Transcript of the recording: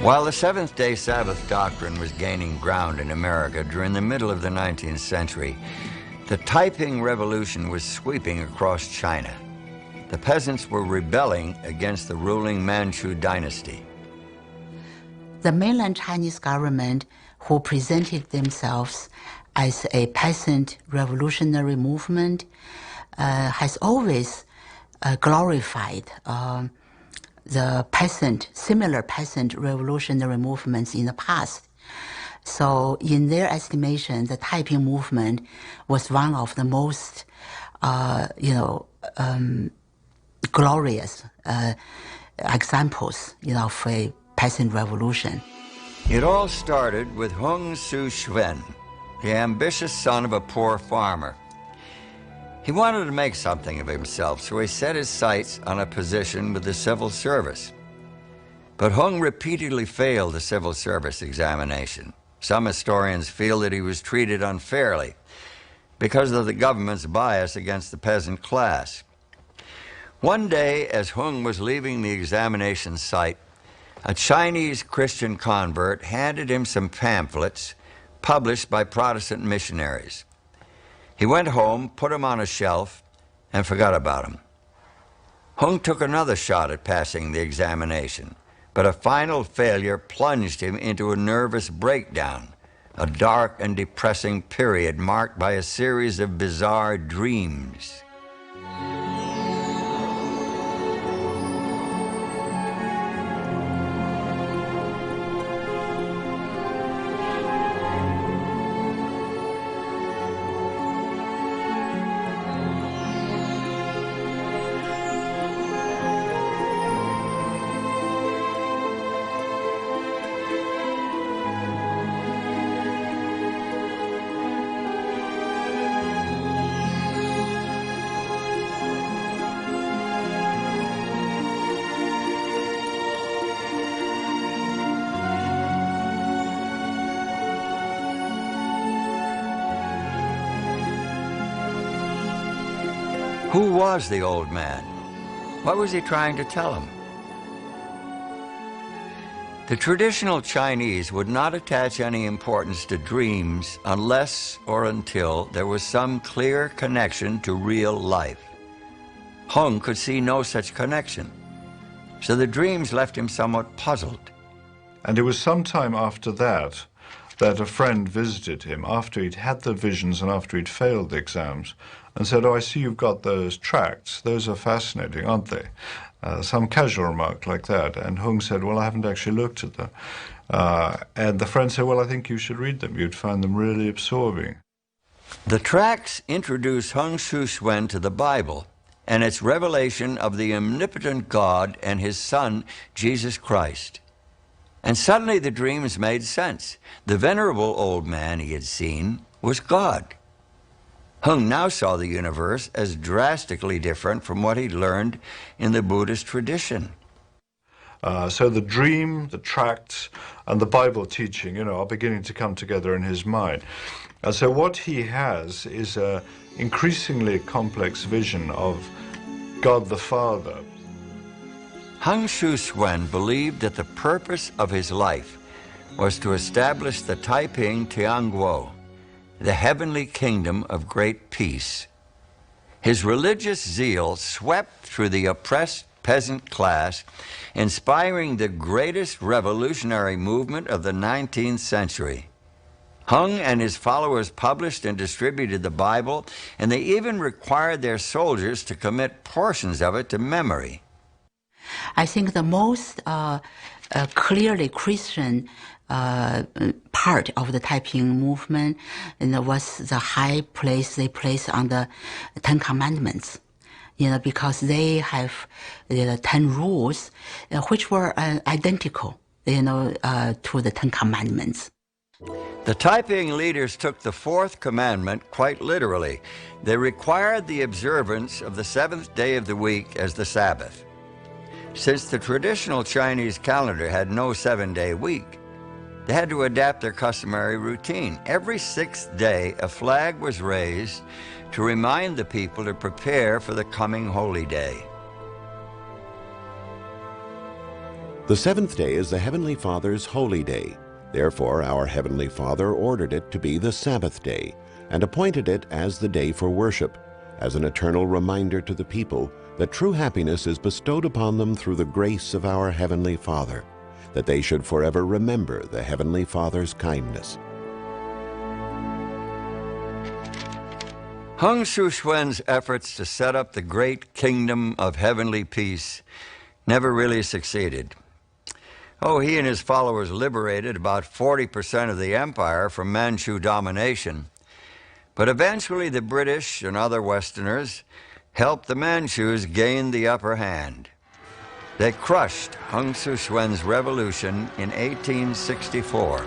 While the Seventh-day Sabbath doctrine was gaining ground in America during the middle of the 19th century, the Taiping Revolution was sweeping across China. The peasants were rebelling against the ruling Manchu dynasty. The mainland Chinese government, who presented themselves as a peasant revolutionary movement, has always glorified the similar peasant revolutionary movements in the past. So in their estimation, the Taiping movement was one of the most, glorious examples, of a peasant revolution. It all started with Hung Su-Shwen, the ambitious son of a poor farmer. He wanted to make something of himself, so he set his sights on a position with the civil service. But Hung repeatedly failed the civil service examination. Some historians feel that he was treated unfairly because of the government's bias against the peasant class. One day, as Hung was leaving the examination site, a Chinese Christian convert handed him some pamphlets published by Protestant missionaries. He went home, put them on a shelf, and forgot about them. Hung took another shot at passing the examination, but a final failure plunged him into a nervous breakdown, a dark and depressing period marked by a series of bizarre dreams. Who was the old man? What was he trying to tell him? The traditional Chinese would not attach any importance to dreams unless or until there was some clear connection to real life. Hung could see no such connection, so the dreams left him somewhat puzzled. And it was some time after that a friend visited him after he'd had the visions and after he'd failed the exams and said, "Oh, I see you've got those tracts. Those are fascinating, aren't they?" Some casual remark like that. And Hung said, "Well, I haven't actually looked at them." And the friend said, "Well, I think you should read them. You'd find them really absorbing." The tracts introduced Hung Su-Shwen to the Bible and its revelation of the omnipotent God and his Son, Jesus Christ. And suddenly the dreams made sense. The venerable old man he had seen was God. Hung now saw the universe as drastically different from what he'd learned in the Buddhist tradition. So the dream, the tracts, and the Bible teaching, are beginning to come together in his mind. And so what he has is an increasingly complex vision of God the Father. Hung Su-Shwen believed that the purpose of his life was to establish the Taiping Tianguo, the heavenly kingdom of great peace. His religious zeal swept through the oppressed peasant class, inspiring the greatest revolutionary movement of the 19th century. Hung and his followers published and distributed the Bible, and they even required their soldiers to commit portions of it to memory. I think the most clearly Christian part of the Taiping movement was the high place they placed on the Ten Commandments, because they have 10 rules which were identical, to the Ten Commandments. The Taiping leaders took the Fourth Commandment quite literally. They required the observance of the seventh day of the week as the Sabbath. Since the traditional Chinese calendar had no 7-day week, they had to adapt their customary routine. Every 6th day, a flag was raised to remind the people to prepare for the coming holy day. The seventh day is the Heavenly Father's holy day. Therefore, our Heavenly Father ordered it to be the Sabbath day and appointed it as the day for worship, as an eternal reminder to the people that true happiness is bestowed upon them through the grace of our Heavenly Father, that they should forever remember the Heavenly Father's kindness. Hung Shu-Xuan's efforts to set up the great kingdom of heavenly peace never really succeeded. He and his followers liberated about 40% of the empire from Manchu domination, but eventually the British and other Westerners helped the Manchus gain the upper hand. They crushed Hung Shu-Xuan's revolution in 1864.